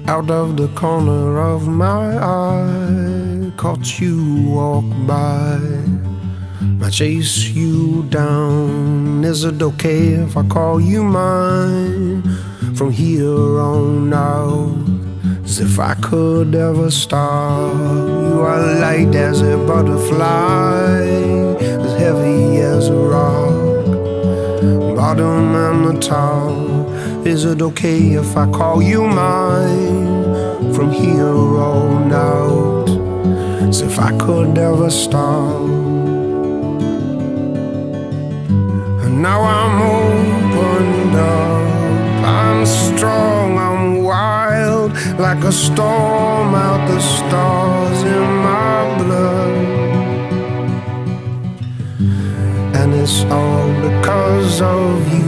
Out of the corner of my eye, caught you walk by. I chase you down. Is it okay if I call you mine? From here on out, as if I could ever stop. You are light as a butterfly, as heavy as a rock, bottom and the top. Is it okay if I call you mine? From here on out, as if I could ever stop. And now I'm opened up, I'm strong, I'm wild, like a storm out the stars in my blood. And it's all because of you,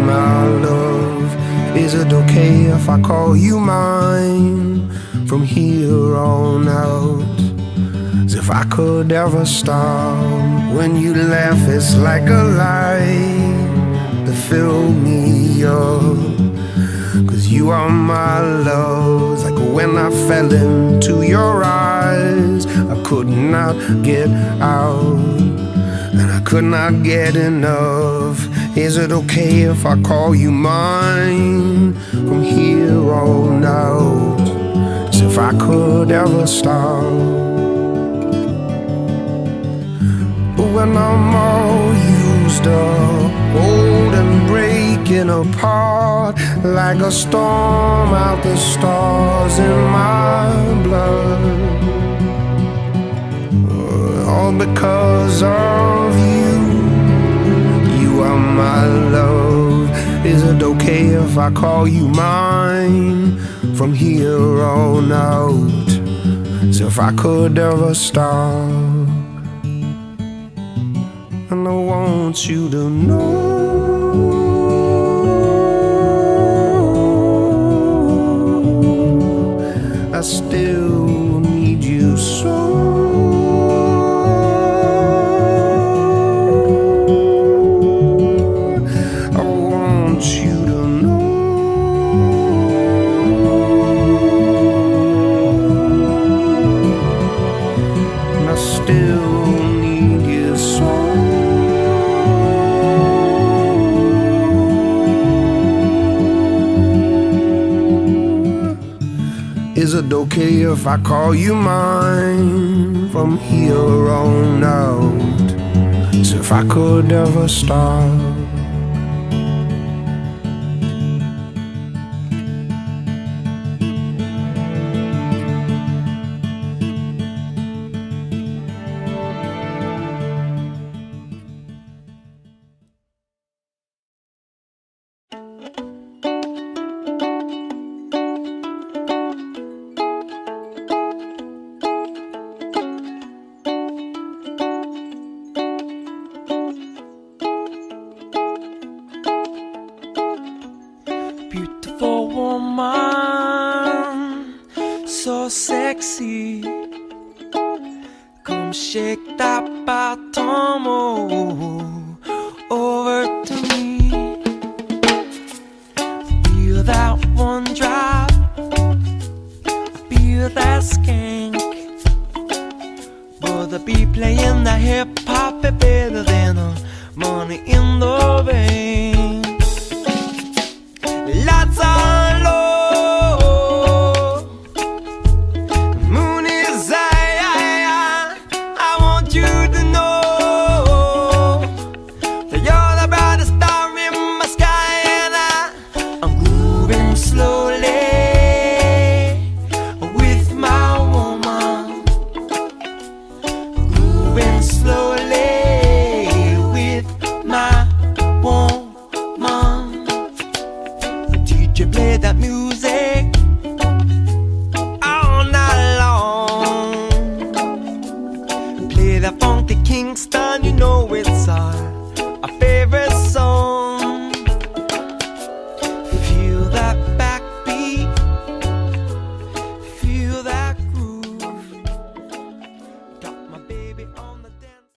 my love. Is it okay if I call you mine? From here on out, as if I could ever stop. When you laugh, it's like a light that fill me up. Cause you are my love. It's like when I fell into your eyes, I could not get out, and I could not get enough. Is it okay if I call you mine? From here on out, as if I could ever stop. But when I'm all used up, old and breaking apart, like a storm out the stars in my blood, all because of you, you are my love. Is it okay if I call you mine? From here on out, as if I could ever stop. And I want you to know I still need you so. Is it okay if I call you mine? From here on out, as if I could ever stop. Beautiful woman, so sexy. Come shake that bottom over to me. Feel that one drop, feel that skank. But the beat playing the hip hop is better than money in the